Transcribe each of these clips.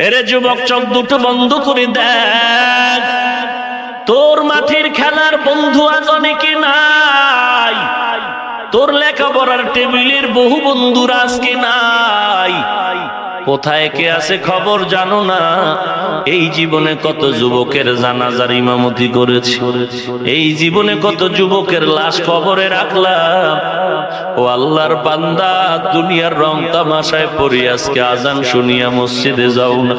এরে যুবক, চোখ দুটো বন্ধ করে দেখ, তোর মাঠের খেলার বন্ধু আজ অনেকে নাই, তোর লেখাপড়ার টেবিলের বহু বন্ধুরা আজকে নাই। কোথায় কে আছে খবর জানো না? এই জীবনে কত যুবকের জানাজার ইমামতি করেছি, এই জীবনে কত যুবকের লাশ কবরে রাখলাম। ও আল্লাহর বান্দা, দুনিয়ার রং তামাশায় পড়ি আজকে আজান শুনিয়া মসজিদে যাও না,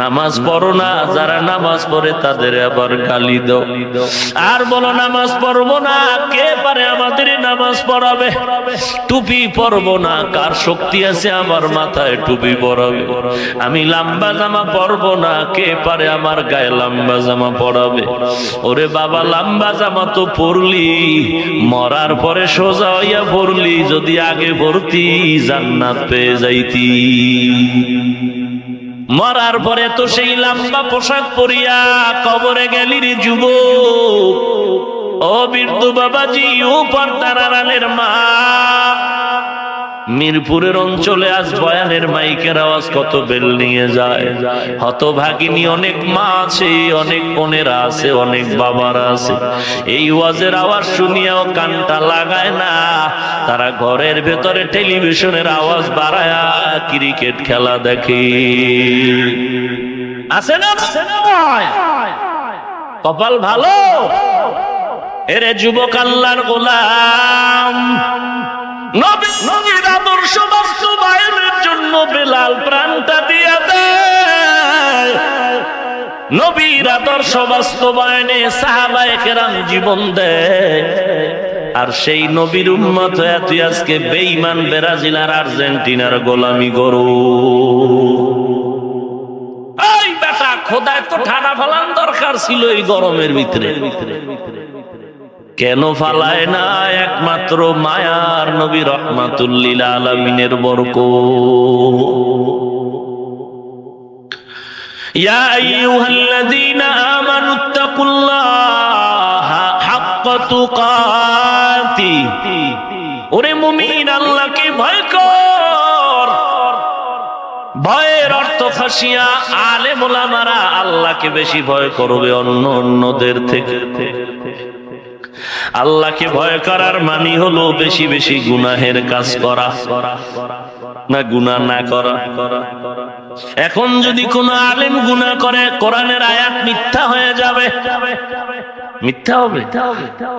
নামাজ পড়ো না। যারা নামাজ পড়ে তাদের আবার গালি দাও আর বলো নামাজ পড়বো না। কে পারে আমাদের নামাজ পড়াবে? টুপি পরবো না, কার শক্তি আছে আমার মাথায় টুপি পরাবে? আমি লম্বা জামা পরবো না, কে পারে আমার গায়ে লম্বা জামা পরাবে? ওরে বাবা, লম্বা জামা তো পরলি, মরার পরে সোজা হইয়া পরলি, যদি আগে পড়তি জান্নাত পেয়ে যাইতি। মরার পরে তো সেই লম্বা পোশাক পরিয়া কবরে গেলি রে যুবক। ও বৃদ্ধ বাবাজি, ও পর্দার আড়ালের মা, মিরপুরের অঞ্চলে আজ বয়ানের মাইকের আওয়াজ কত বেল নিয়ে যায়। হতভাগিনী অনেক মা আছে, অনেক বোনেরা আছে, অনেক বাবারা আছে, এই ওয়াজের আওয়াজ শুনিয়াও কানটা লাগায় না। তারা ঘরের ভেতরে টেলিভিশনের আওয়াজ বাড়ায়া ক্রিকেট খেলা দেখে। আছে না? কপাল ভালো। এরে যুবক, আল্লাহর গোলাম, নবীর আদর্শ বাস্তবায়নের জন্য বেলাল প্রাণটা দিয়া দেয়। নবীর আদর্শ বাস্তবায়নে সাহাবায়ে কেরাম জীবন দেয়। আর সেই নবীর উম্মত হয়ে তুই আজকে বেঈমান ব্রাজিল আর আর্জেন্টিনার গোলামি করো। এই বেটা, খোদায় তো ঠাডা ফালান দরকার ছিল এই গরমের ভিতরে, কেন ফালায় না? একমাত্র মায়ার নবী রহমাতুল লিল আলামিনের বরকত। ইয়া আইয়ুহাল্লাযীনা আমানুত্তাকুল্লাহা হাক্কা তুকাতি। ওরে মুমিন, আল্লাহকে ভয় কর। ভয়ের অর্থ খাশিয়া। আলেম ওলামারা আল্লাহকে বেশি ভয় করবে অন্যদের থেকে। আল্লাহকে ভয় করার মানে হলো বেশি বেশি গুনাহের কাজ করা, না গুনাহ না করা। এখন যদি কোন আলেম গুনাহ করে, কোরআনের আয়াত মিথ্যা হয়ে যাবে। মিথ্যা হবে?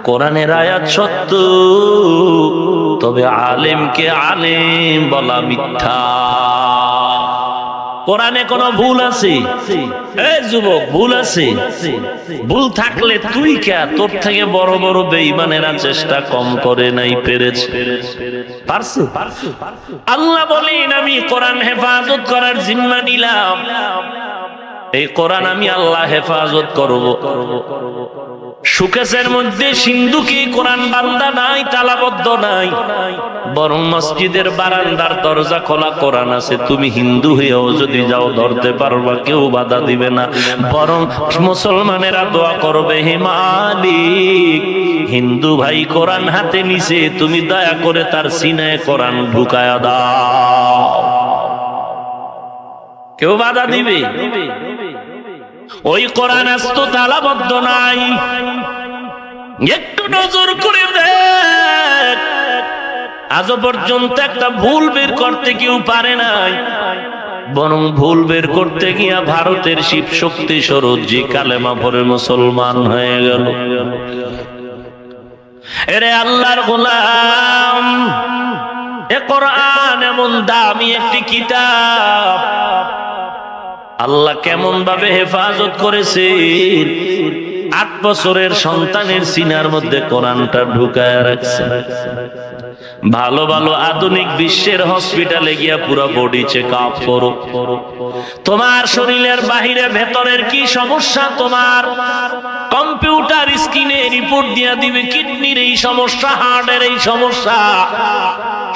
কোরআনের আয়াত সত্য, তবে আলেমকে আলেম বলা মিথ্যা। কোরআনে কোনো ভুল আছে? এই যুবক, ভুল আছে? ভুল থাকলে তুই কে? তোর থেকে বড় বড় বেঈমানেরা চেষ্টা কম করে নাই, পেরেছে? পারছে? আল্লাহ বলেন, আমি কোরআন হেফাজত করার জিম্মা নিলাম। এই কোরআন আমি আল্লাহ হেফাজত করব। সুকেশের মধ্যে সিন্ধুকে কোরআন বান্দা নাই, তালাবদ্ধ নাই, বরং মসজিদের বারান্দার দরজা খোলা কোরআন আছে। তুমি হিন্দু হয়েও যদি যাও ধরতে পারবা, কেউ বাধা দিবে না। বরং মুসলমানেরা দোয়া করবে, হে মালিক, হিন্দু ভাই কোরআন হাতে নিছে, তুমি দয়া করে তার সিনায় কোরআন ঢুকায়া দাও। কেউ বাধা দিবে? ওই কোরআন আস্ত তালাবদ্ধ নাই। একটু নজর করে দেখ, আজও পর্যন্ত একটা ভুল বের করতে কেউ পারে নাই। বরং ভুল বের করতে গিয়া ভারতের শিব শক্তি সরোজি কালেমা পড়ে মুসলমান হয়ে গেল। এরে আল্লাহর গোলাম, এ কোরআন এমন দামি একটি কিতাব, আল্লাহ কেমন ভাবে হেফাজত করেছেন। 8 বছরের সন্তানের সিনার মধ্যে কোরআনটা ঢুকায় রাখছে। ভালো ভালো আধুনিক বিশ্বের হসপিটালে গিয়া পুরো বডি চেক আপ করো। তোমার শরীরের বাহিরে ভেতরের কি সমস্যা, তোমার কম্পিউটার স্ক্রিনে রিপোর্ট দিয়া দিবে। কিডনির এই সমস্যা, হার্টের এই সমস্যা,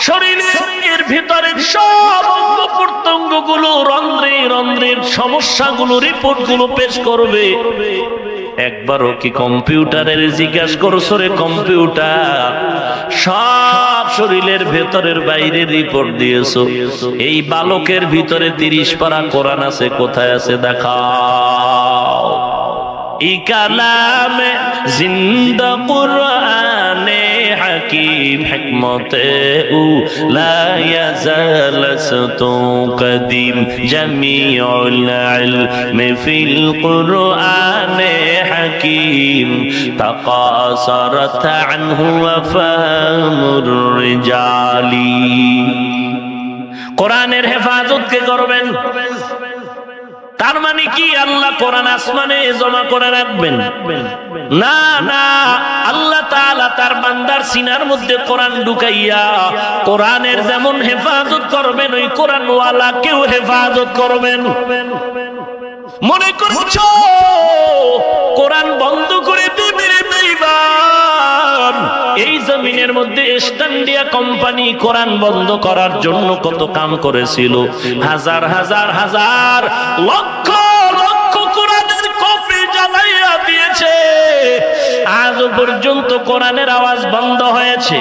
শরীরের ভিতরের সব অঙ্গ প্রত্যঙ্গ গুলো, রন্ধ্রের সমস্যাগুলো, রিপোর্ট গুলো পেশ করবে। একবারও কি কম্পিউটারের জিজ্ঞাসা করছো রে কম্পিউটার? সব শরীরের ভেতরের বাইরে রিপোর্ট দিয়েছো, এই বালকের ভিতরে 30 পারা কোরআন আছে, কোথায় আছে দেখাও। ই কালামে জিন্দা কুরআনে হাকিম হিকমতে উ লা ইয়াজালাসতু কদিম জামিউল ইলমি ফিল কুরআনে হাকিম তাকাসারাত আনহু ওয়াফামুর রিজালি। কোরআনের হেফাজত কে করবেন? তার মানে কি আল্লাহ কোরআন আসমানে জমা করে রাখবেন? না না, আল্লাহ তাআলা তার বান্দার সিনার মধ্যে কোরআন ঢুকাইয়া কোরআনের যেমন হেফাজত করবেন, ওই কোরআন ওয়ালা কেউ হেফাজত করবেন। মনে করছো কোরআন বন্ধ করে দিবে? এই জমিনের মধ্যে ইস্টান্ডিয়া কোম্পানি কোরআন বন্ধ করার জন্য কত কাম করেছিল, হাজার হাজার হাজার লক্ষ লক্ষ কোরআনের কপি জ্বালাইয়া দিয়েছে, আজও পর্যন্ত কোরআনের আওয়াজ বন্ধ হয়েছে।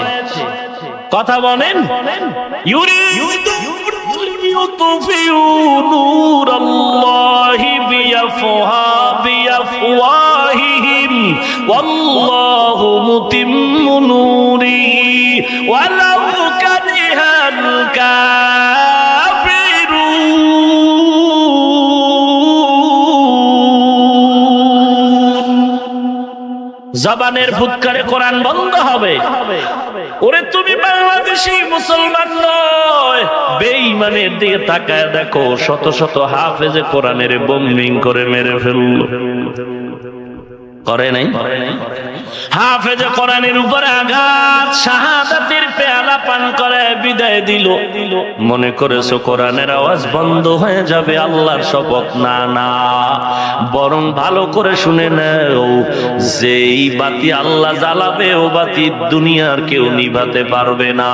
কথা বলেন, নূরাল্লাহি বিআফওয়াহিহিম ওয়াল্লাহু মুতিম্মু নূরিহি ওয়ালাউ কারিহাল কাফিরুন। জবানের ফুৎকারে কোরআন বন্ধ হবে? ওরে তুমি বাংলাদেশি মুসলমান নয়, বেঈমানের দিকে তাকায় দেখো, শত শত হাফেজে কোরআনের বোম্বিং করে মেরে ফেলল। করে নাই? হাফেজে কোরআনের উপরে আঘাত, শাহাদাতের পেয়ালা পান করে বিদায় দিল। মনে করেছো কোরআনের আওয়াজ বন্ধ হয়ে যাবে? আল্লাহর শপথ, না না, বরং ভালো করে শুনে নাও, যেই বাতি আল্লাহ জ্বালাবে ও বাতি দুনিয়ার কেউ নিভাতে পারবে না।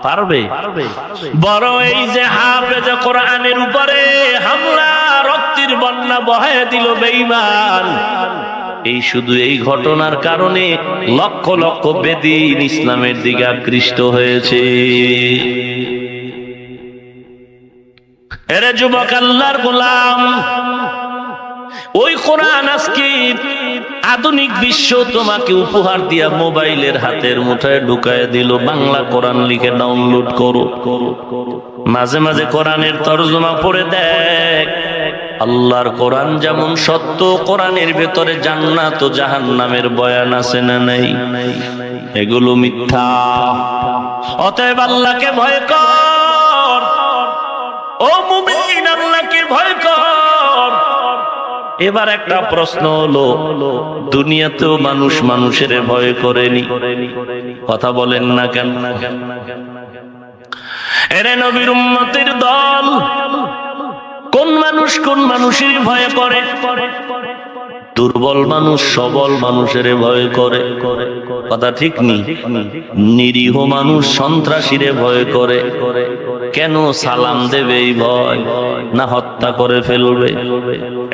পারবে? বড় এই যে হাফেজে কোরআনের উপরে হামলা, রক্তের বন্যা বহায় দিল বেঈমান, এই শুধু এই ঘটনার কারণে লক্ষ লক্ষ বেদিন ইসলামের দিকে আকৃষ্ট হয়েছে। এরে যুবক আল্লাহর গোলাম, ওই কোরআন আজকে আধুনিক বিশ্ব তোমাকে উপহার দিয়া মোবাইলের হাতের মুঠায় ঢুকায় দিল। বাংলা কোরআন লিখে ডাউনলোড করো, মাঝে মাঝে কোরআনের তরজমা পড়ে দেখ। আল্লাহর কোরআন যেমন সত্য, কোরআনের ভেতরে জান্নাত ও জাহান্নামের বয়ান আছে না নাই? এগুলো মিথ্যা। অতএব আল্লাহকে ভয় কর, ও মুমিন, আল্লাহকে ভয় কর। এবার একটা প্রশ্ন হলো, দুনিয়াতেও মানুষ মানুষের ভয় করেনি, কথা বলেন না কেন? এরে নবীর উম্মতের দল, কোন মানুষ কোন মানুষের ভয় করে? দুর্বল মানুষ সবল মানুষের ভয় করে, কথা ঠিক নেই? নিরীহ মানুষ সন্ত্রাসীরে ভয় করে। কেন? সালাম দেবে এই ভয়, না হত্যা করে ফেলবে।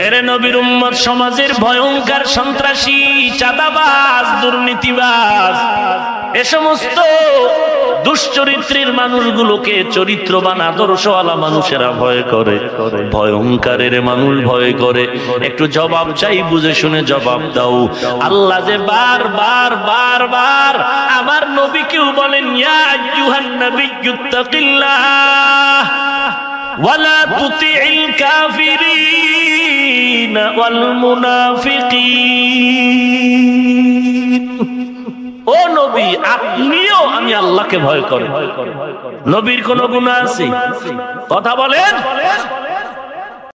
এরে নবীর উম্মত সমাজের ভয়ঙ্কর সন্ত্রাসী, চাঁদাবাজ, দুর্নীতিবাজ, এ সমস্ত দুশ্চরিত্রের মানুষগুলোকে চরিত্রবান আদর্শওয়ালা মানুষেরা ভয় করে। ভয়ঙ্করের মানুষ ভয় করে। একটু জবাব চাই, বুঝে শুনে জবাব দাও। আল্লাহ যে বারবার বারবার আমার নবীকেও বলেন, ইয়া আইয়ুহান নাবিয়্যুত্তাকিল্লাহ ওয়ালা তুতিইল কাফিরিন ওয়াল মুনাফিকিন। ও নবী, আপনিও আমি আল্লাহকে ভয় করেন। নবীর কোন গুনাহ আছে? কথা বলেন।